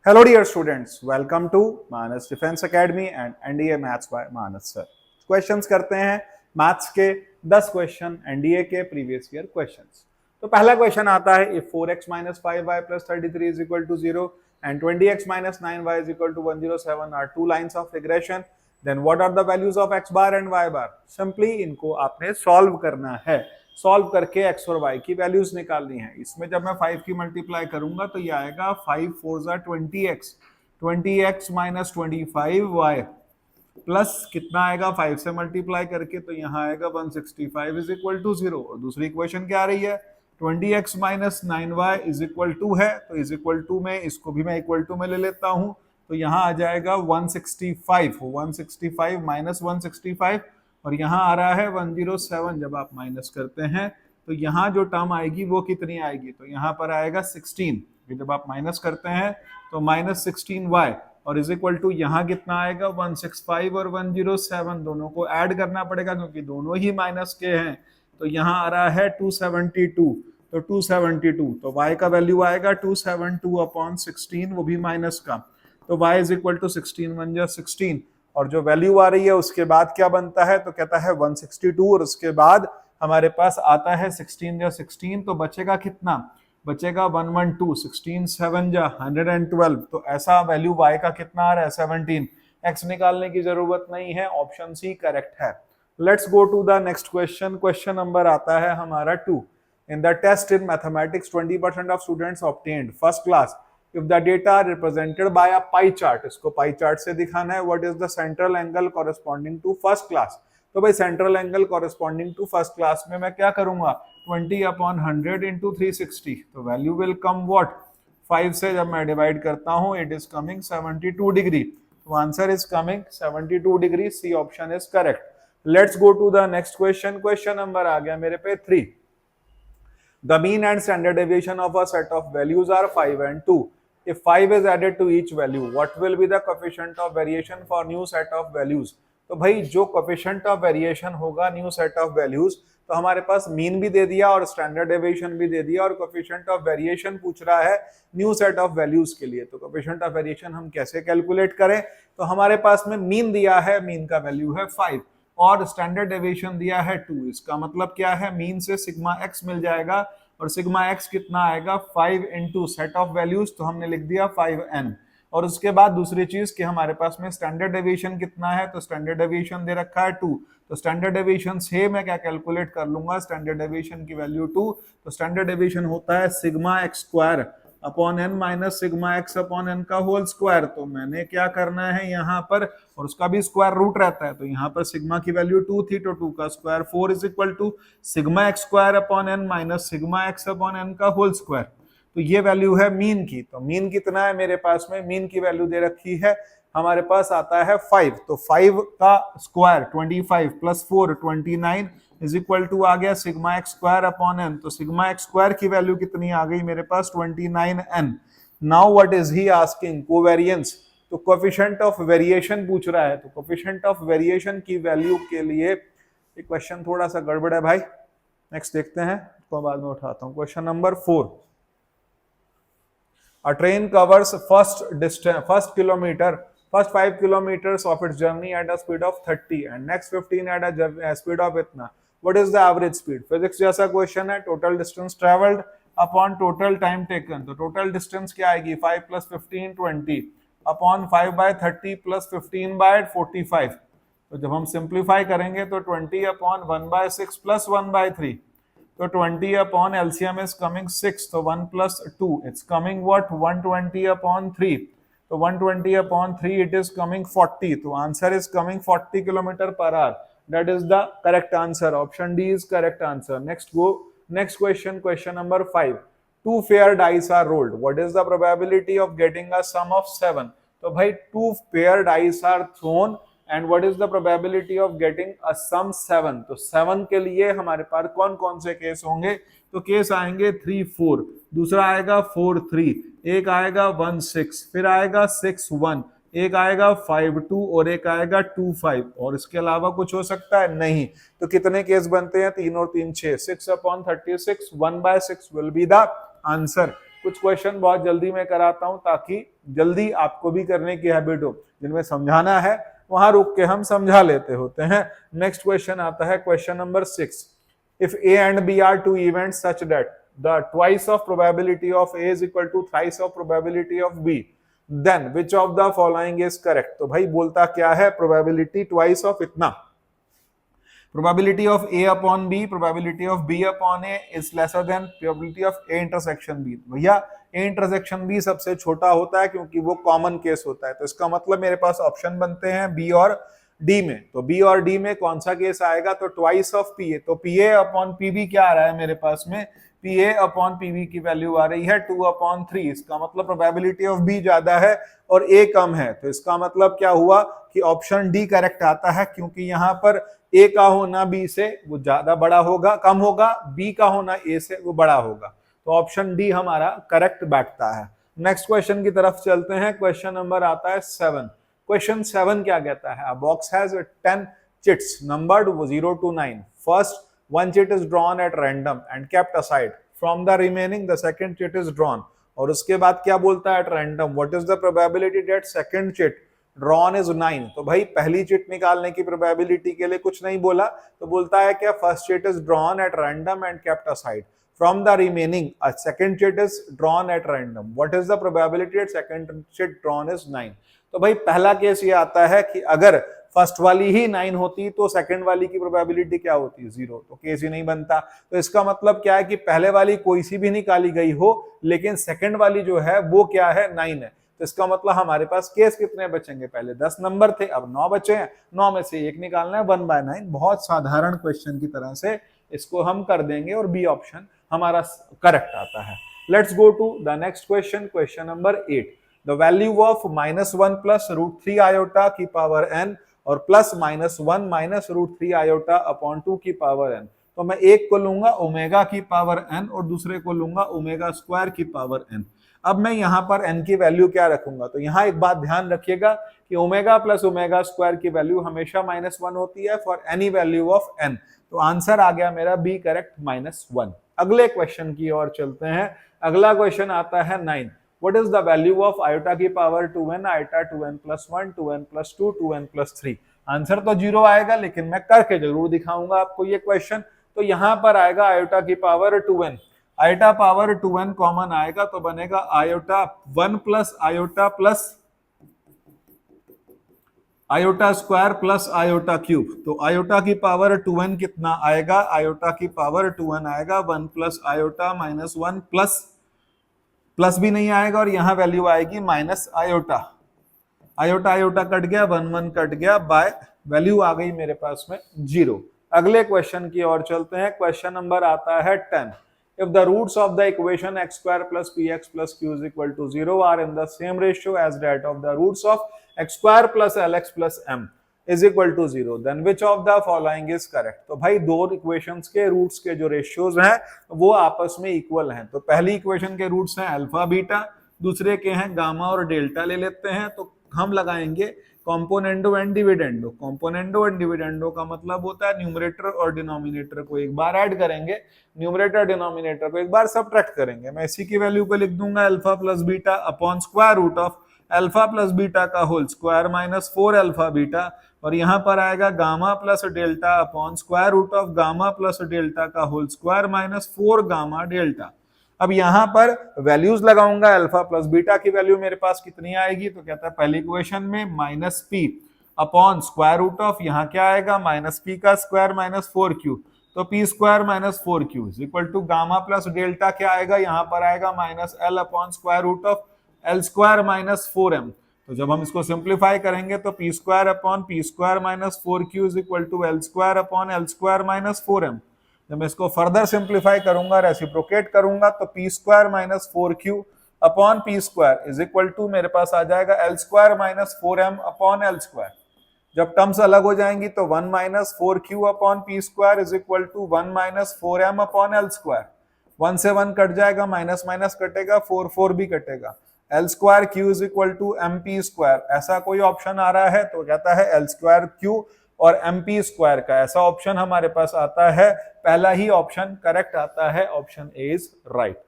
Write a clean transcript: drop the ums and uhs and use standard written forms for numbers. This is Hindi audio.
Hello dear students, welcome to Manas Defense Academy and NDA Maths by Manas sir. Questions करते हैं मैथ्स के 10 क्वेश्चन एनडीए के प्रीवियस ईयर क्वेश्चंस। तो पहला क्वेश्चन आता है if 4x minus 5y plus 33 is equal to 0 and 20x minus 9y is equal to 107 are two lines of regression, then what are the values of x bar and y bar? Simply इनको आपने सॉल्व करना है। सॉल्व करके x और y की वैल्यूज निकालनी है। इसमें जब मैं 5 की मल्टीप्लाई करूंगा तो ये आएगा 5 4 जा 20x, 20x minus 25y plus कितना आएगा 5 से मल्टीप्लाई करके तो यहाँ आएगा 165 इज इक्वल टू 0। और दूसरी इक्वेशन क्या आ रही है 20x minus 9y is equal to है, तो इज इक्वल टू में इसको भी मैं इक्वल टू में ले लेता हूँ, तो यहाँ आ जाएगा 165 माइनस 165 और यहाँ आ रहा है 107। जब आप माइनस करते हैं तो यहाँ जो टर्म आएगी वो कितनी आएगी, तो यहाँ पर आएगा 16। जब आप माइनस करते हैं तो माइनस 16y और इज इक्वल टू यहाँ कितना आएगा 165 और 107 दोनों को ऐड करना पड़ेगा क्योंकि दोनों ही माइनस के हैं। तो यहाँ आ रहा है 272, तो 272 तो y का वैल्यू आएगा 272 अपॉन 16, वो भी माइनस का, तो y इज इक्वल टू 16 1 जा 16 और जो वैल्यू आ रही है उसके बाद क्या बनता है तो कहता है 162 और उसके बाद हमारे पास आता है 16 जा 16, तो बचेगा कितना, बचेगा 112, 16 7 जा 112। तो ऐसा वैल्यू y का कितना आ रहा है 17। x निकालने की जरूरत नहीं है, ऑप्शन सी करेक्ट है। Let's go to the next question. Question number आता है हमारा 2। In the test in mathematics 20% of students obtained first class if the data are represented by a pie chart, इसको pie chart से दिखाना है, what is the central angle corresponding to first class। तो भाई central angle corresponding to first class में मैं क्या करूंगा 20 upon 100 into 360, तो value will come what 5 से जब मैं डिवाइड करता हूं it is coming 72 डिग्री, तो answer is coming 72 degree, C option is correct. Let's go to the next question. Question number आ गया मेरे पे 3। The mean and standard deviation of a set of values are 5 and 2. If 5 is added to each value, what will be the coefficient of variation for new set of values? तो भाई जो coefficient of variation होगा new set of values, तो हमारे पास मीन भी दे दिया और स्टैंडर्ड डेविएशन भी दे दिया और कोएफिशिएंट ऑफ वेरिएशन पूछ रहा है न्यू सेट ऑफ वैल्यूज के लिए। तो कोएफिशिएंट ऑफ वेरिएशन हम कैसे कैलकुलेट करें, तो हमारे पास में मीन दिया है, मीन का वैल्यू है 5 और स्टैंडर्ड डेविएशन दिया है 2। इसका मतलब क्या है, मीन से सिग्मा एक्स मिल जाएगा और सिग्मा एक्स कितना आएगा 5 इंटू सेट ऑफ वैल्यूज, तो हमने लिख दिया 5n। और उसके बाद दूसरी चीज कि हमारे पास में स्टैंडर्ड डेविएशन कितना है, तो स्टैंडर्ड डेविएशन दे रखा है 2, तो स्टैंडर्ड डेविएशन से मैं क्या कैलकुलेट कर लूंगा, स्टैंडर्ड डेविएशन की वैल्यू 2, तो स्टैंडर्ड डेविएशन होता है sigma x square upon n minus sigma x upon n का होल स्क्वायर। तो मैंने क्या करना है यहाँ पर, और उसका भी स्क्वायर रूट रहता है, तो यहाँ पर सिग्मा की वैल्यू 2 थी तो 2 का square 4 is equal to sigma x square upon n minus sigma x upon n का होल स्क्वायर। तो ये वैल्यू है मीन की। तो मीन कितना है मेरे पास में, मीन की वैल्यू दे रखी है हमारे पास आता है 5, तो 5 का square 25 plus 4 29 is equal to आ गया sigma x square upon N. तो सिग्मा एक्स स्क्वायर की वैल्यू कितनी आ गई मेरे पास 29n। Now what is he asking, covariance, तो कोएफिशिएंट ऑफ वेरिएशन पूछ रहा है। तो कोएफिशिएंट ऑफ वेरिएशन की वैल्यू के लिए ये क्वेश्चन थोड़ा सा गड़बड़ है भाई, नेक्स्ट देखते हैं, इसको बाद में उठाता हूं। Question number 4। A train covers first kilometer, first 5 kilometers of its journey at a speed of 30 and next 15 at a speed of इतना। What is the average speed? Physics जैसा क्वेश्चन है, total distance travelled upon total time taken. तो टोटल डिस्टेंस क्या आएगी 5 plus 15 20 upon 5 by 30 plus 15 by 45। तो जब हम सिंप्लीफाई करेंगे तो 20 अपॉन 1 बाय 6 प्लस 1 बाय 3, तो 20 अपॉन एलसीएम इज कमिंग 6, तो 1 plus 2 it's coming what 120 upon 3, तो 120 अपॉन 3 इट इज कमिंग 40। तो answer is coming 40 kilometre per hour, that is the correct answer, option D is correct answer. Next question, question number 5। 2 fair dice are rolled, what is the probability of getting a sum of 7। तो भाई 2 fair dice are thrown and what is the probability of getting a sum 7। तो 7 के लिए हमारे पास कौन कौन से केस होंगे, तो केस आएंगे 3 4, दूसरा आएगा 4 3, एक आएगा 1 6, फिर आएगा 6 1, एक आएगा 5 2 और एक आएगा 2 5, और इसके अलावा कुछ हो सकता है नहीं। तो कितने केस बनते हैं, 3 और 3 6, 6 upon 36 1 by 6 will be the answer. कुछ क्वेश्चन बहुत जल्दी मैं कराता हूं ताकि जल्दी आपको भी करने की हैबिट हो, जिनमें समझाना है वहां रुक के हम समझा लेते होते हैं। नेक्स्ट क्वेश्चन आता है question number 6। If A and B are two events such that the twice of probability of A is equal to thrice of probability of B, then which of the following is correct? तो भाई बोलता क्या है, प्रोबेबिलिटी ट्वाइस ऑफ इतना, probability of A upon B, probability of B upon A is lesser than probability of A intersection B। भैया A intersection B सबसे छोटा होता है क्योंकि वो कॉमन केस होता है, तो इसका मतलब मेरे पास ऑप्शन बनते हैं B और D में। तो B और D में कौन सा केस आएगा, तो ट्वाइस ऑफ PA, तो PA अपॉन PB क्या आ रहा है मेरे पास में, PA अपॉन PB की वैल्यू आ रही है 2/3। इसका मतलब प्रोबेबिलिटी ऑफ B ज्यादा है और A कम है, तो इसका मतलब क्या हुआ कि ऑप्शन डी करेक्ट आता है, क्योंकि यहां पर A का होना B से वो ज्यादा बड़ा होगा, कम होगा, B का होना A से वो बड़ा होगा, तो ऑप्शन डी हमारा करेक्ट बैठता है। नेक्स्ट क्वेश्चन की तरफ चलते हैं। क्वेश्चन नंबर आता है 7। क्वेश्चन 7 क्या कहता है, अ box has 10 chits numbered 0 to 9। First one chit is drawn at random and kept aside, from the remaining the second chit is drawn। और उसके बाद क्या बोलता है, at random what is the probability that second chit drawn is 9। तो भाई पहली चिट निकालने की प्रोबेबिलिटी के लिए कुछ नहीं बोला, तो बोलता है क्या, first chit is drawn at random and kept aside, from the remaining a second chit is drawn at random, what is the probability that second chit drawn is 9। तो भाई पहला केस ये आता है कि अगर फर्स्ट वाली ही 9 होती तो सेकंड वाली की प्रोबेबिलिटी क्या होती, 0, तो केस ही नहीं बनता। तो इसका मतलब क्या है कि पहले वाली कोई सी भी निकाली गई हो, लेकिन सेकंड वाली जो है वो क्या है, 9 है। तो इसका मतलब हमारे पास केस कितने बचेंगे, पहले 10 नंबर थे, अब 9 बचे हैं, 9 में से एक निकालना है, 1/9। बहुत साधारण क्वेश्चन की तरह से इसको हम कर देंगे और बी ऑप्शन हमारा करेक्ट आता है। Let's go to the next question, question number 8। The value of -1 plus √3 iota की पावर n और प्लस -1 माइनस √3 आयोटा अपॉन 2 की पावर n। तो मैं एक को लूंगा ओमेगा की पावर n और दूसरे को लूंगा ओमेगा स्क्वायर की पावर n। अब मैं यहाँ पर n की वैल्यू क्या रखूंगा, तो यहाँ एक बात ध्यान रखिएगा कि ओमेगा प्लस ओमेगा स्क्वायर की वैल्यू हमेशा -1 होती है for any value of n। तो आंसर आ गया मेरा बी करेक्ट, -1। अगले क्वेश्चन की ओर चलते हैं। अगला क्वेश्चन आता है 9। What is the value of iota की power 2n, iota 2n plus 1, 2n plus 2, 2n plus 3। Answer तो 0 आएगा, लेकिन मैं करके जरूर दिखाऊंगा आपको ये क्वेश्चन। तो यहां पर आएगा iota की power 2n, iota power 2n common आएगा तो बनेगा iota 1 plus iota square plus iota cube. तो आयोटा की पावर 2n कितना आएगा, आयोटा की पावर 2n आएगा 1 प्लस आयोटा माइनस 1 प्लस भी नहीं आएगा और यहां वैल्यू आएगी minus iota. Iota iota cut गया, 1 1 कट गया, बाय वैल्यू आ गई मेरे पास में 0। अगले क्वेश्चन की ओर चलते हैं। क्वेश्चन नंबर आता है 10। If the roots of the equation x square plus px plus q is equal to 0 are in the same ratio as that of the roots of x square plus lx plus m is equal to 0, then which of the following is correct। तो भाई दो इक्वेशंस के रूट्स के जो रेशियोज हैं वो आपस में इक्वल हैं। तो पहली इक्वेशन के रूट्स हैं अल्फा बीटा, दूसरे के हैं गामा और डेल्टा। ले लेते हैं तो हम लगाएंगे componendo and dividendo. Componendo and dividendo का मतलब होता है न्यूमरेटर और डिनोमिनेटर को एक बार ऐड करेंगे, न्यूमरेटर डिनोमिनेटर को एक बार सब्ट्रैक्ट करेंगे। मैं इसी की वैल्यू को लिख दूंगा alpha plus beta upon square root of alpha plus beta का whole square minus 4 alpha beta, और यहां पर आएगा gamma plus delta upon square root of gamma plus delta का whole square minus 4 gamma delta. अब यहां पर वैल्यूज लगाऊंगा, अल्फा प्लस बीटा की वैल्यू मेरे पास कितनी आएगी, तो कहता है पहली इक्वेशन में minus p upon square root of, यहाँ क्या आएगा माइनस पी का स्क्वायर माइनस 4q, तो p square minus 4q is equal to gamma plus delta क्या आएगा, यहाँ पर आएगा minus l upon square root of l square minus 4m। तो जब हम इसको सिंप्लीफाई करेंगे तो p square upon p square minus 4q is equal to l square upon l square minus 4m। जब मैं इसको फर्दर सिंप्लीफाई करूंगा, रेसिप्रोकेट करूंगा, तो p square minus 4q upon p square is equal to मेरे पास आ जाएगा l square minus 4m upon l square. जब टर्म्स अलग हो जाएंगी तो 1 minus 4q upon p square is equal to 1 minus 4m upon l square. 1 से 1 कट जाएगा, माइनस माइनस कटेगा, 4 4 भी कटेगा। L square q is equal to m p square. ऐसा कोई ऑप्शन आ रहा है तो कहता है एल स्क्वायर क्यू और एम पी स्क्वायर का ऐसा ऑप्शन हमारे पास आता है, पहला ही ऑप्शन करेक्ट आता है, ऑप्शन ए इज राइट।